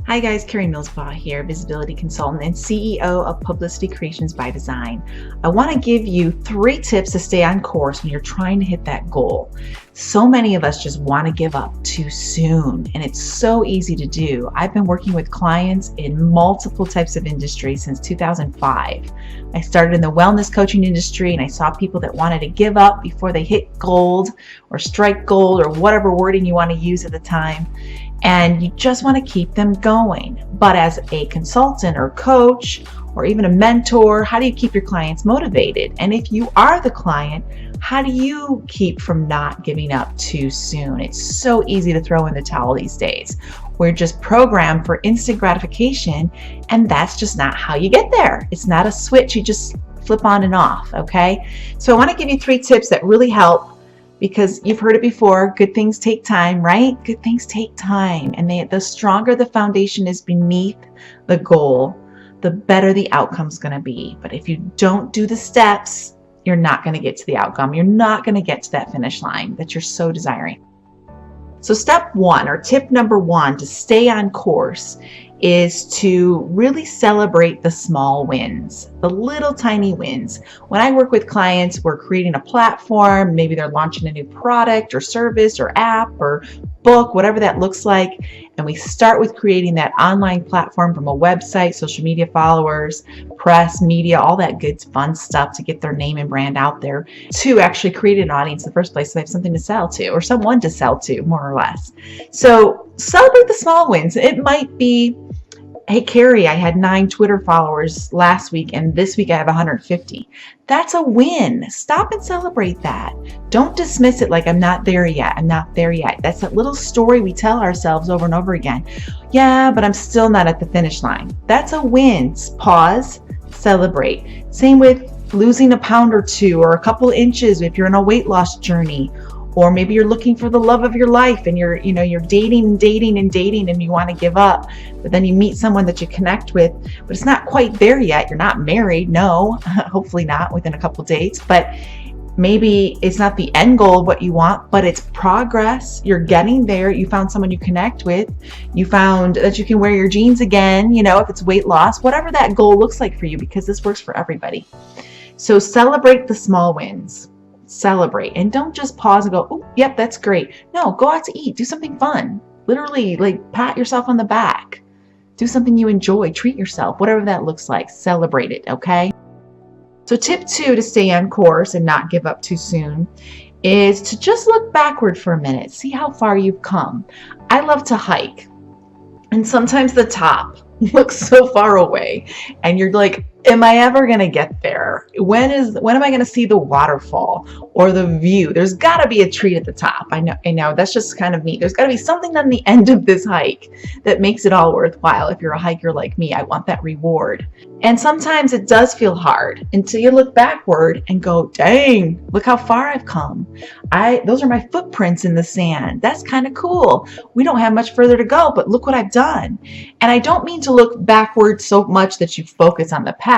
Hi guys, Carrie Millsbaugh here, visibility consultant and CEO of Publicity Creations by Design. I want to give you 3 tips to stay on course when you're trying to hit that goal. So many of us just want to give up too soon, and it's so easy to do. I've been working with clients in multiple types of industries since 2005. I started in the wellness coaching industry, and I saw people that wanted to give up before they hit gold or strike gold or whatever wording you want to use at the time. And you just want to keep them going. But as a consultant or coach or even a mentor, how do you keep your clients motivated? And if you are the client, how do you keep from not giving up too soon? It's so easy to throw in the towel these days. We're just programmed for instant gratification, and that's just not how you get there. It's not a switch you just flip on and off, okay? So I want to give you 3 tips that really help, because you've heard it before, good things take time, right? Good things take time. And the stronger the foundation is beneath the goal, the better the outcome's going to be. But if you don't do the steps, you're not going to get to the outcome. You're not going to get to that finish line that you're so desiring. So step 1, or tip number 1 to stay on course, is to really celebrate the small wins, the little tiny wins. When I work with clients, we're creating a platform, maybe they're launching a new product or service or app or book, whatever that looks like. And we start with creating that online platform from a website, social media followers, press, media, all that good fun stuff to get their name and brand out there, to actually create an audience in the first place so they have something to sell to or someone to sell to, more or less. So celebrate the small wins. It might be, hey, Carrie, I had 9 Twitter followers last week, and this week I have 150. That's a win. Stop and celebrate that. Don't dismiss it like I'm not there yet. I'm not there yet. That's that little story we tell ourselves over and over again. Yeah, but I'm still not at the finish line. That's a win. Pause, celebrate. Same with losing a pound or 2 or a couple inches if you're in a weight loss journey. Or maybe you're looking for the love of your life and you're dating and you want to give up, but then you meet someone that you connect with, but it's not quite there yet. You're not married. No, hopefully not within a couple dates, but maybe it's not the end goal of what you want, but it's progress. You're getting there. You found someone you connect with. You found that you can wear your jeans again, if it's weight loss, whatever that goal looks like for you, because this works for everybody. So celebrate the small wins. Celebrate, and don't just pause and go, oh, yep, that's great. No, go out to eat, do something fun. Literally, pat yourself on the back. Do something you enjoy, treat yourself, whatever that looks like. Celebrate it, okay? So tip 2 to stay on course and not give up too soon is to just look backward for a minute. See how far you've come. I love to hike, and sometimes the top looks so far away, and you're like, am I ever going to get there? When am I going to see the waterfall or the view? There's got to be a tree at the top. I know that's just kind of me. There's got to be something on the end of this hike that makes it all worthwhile. If you're a hiker like me, I want that reward. And sometimes it does feel hard until you look backward and go, dang, look how far I've come. Those are my footprints in the sand. That's kind of cool. We don't have much further to go, but look what I've done. And I don't mean to look backward so much that you focus on the past.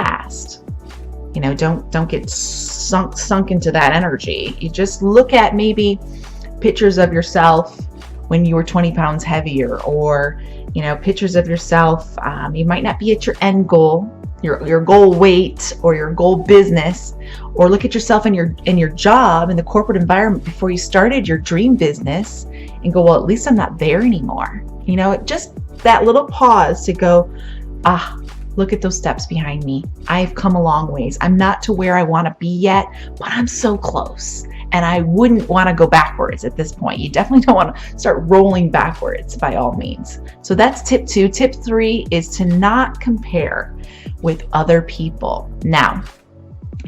Don't get sunk into that energy. You just look at maybe pictures of yourself when you were 20 pounds heavier, or pictures of yourself. You might not be at your end goal, your goal weight or your goal business, or look at yourself in your job in the corporate environment before you started your dream business and go, well, at least I'm not there anymore. Just that little pause to go, look at those steps behind me. I've come a long ways. I'm not to where I want to be yet, but I'm so close. And I wouldn't want to go backwards at this point. You definitely don't want to start rolling backwards by all means. So that's tip 2. Tip 3 is to not compare with other people. Now,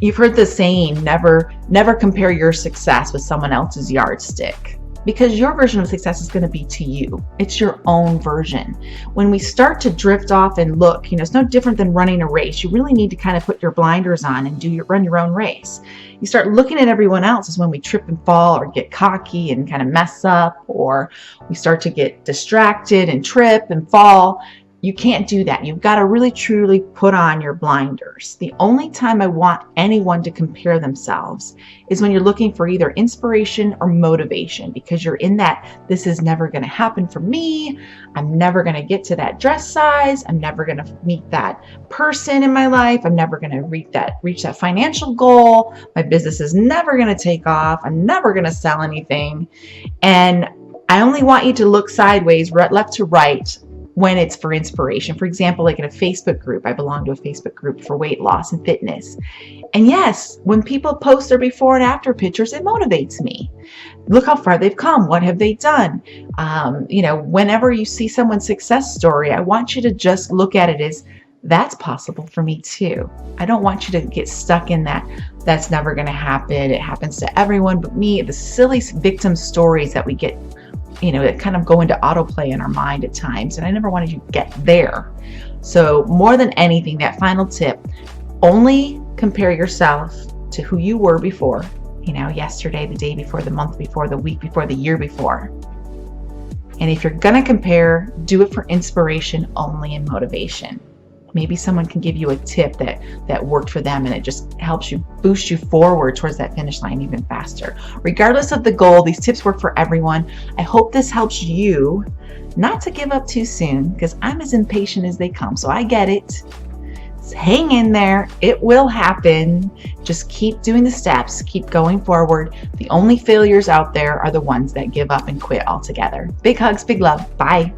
you've heard the saying, never compare your success with someone else's yardstick. Because your version of success is going to be to you. It's your own version. When we start to drift off and look, it's no different than running a race. You really need to kind of put your blinders on and run your own race. You start looking at everyone else is when we trip and fall or get cocky and kind of mess up, or we start to get distracted and trip and fall. You can't do that. You've got to really truly put on your blinders. The only time I want anyone to compare themselves is when you're looking for either inspiration or motivation, because you're in that, this is never going to happen for me. I'm never going to get to that dress size. I'm never going to meet that person in my life. I'm never going to reach that financial goal. My business is never going to take off. I'm never going to sell anything. And I only want you to look sideways, left to right, when it's for inspiration. For example, like in a Facebook group, I belong to a Facebook group for weight loss and fitness. And yes, when people post their before and after pictures, it motivates me. Look how far they've come. What have they done? Whenever you see someone's success story, I want you to just look at it as, that's possible for me too. I don't want you to get stuck in that, that's never going to happen. It happens to everyone but me. The silly victim stories that we get, that kind of go into autoplay in our mind at times. And I never wanted you to get there. So more than anything, that final tip, only compare yourself to who you were before, yesterday, the day before, the month before, the week before, the year before. And if you're going to compare, do it for inspiration only and motivation. Maybe someone can give you a tip that worked for them, and it just helps you boost you forward towards that finish line even faster. Regardless of the goal, these tips work for everyone. I hope this helps you not to give up too soon, because I'm as impatient as they come. So I get it. Hang in there. It will happen. Just keep doing the steps. Keep going forward. The only failures out there are the ones that give up and quit altogether. Big hugs, big love. Bye.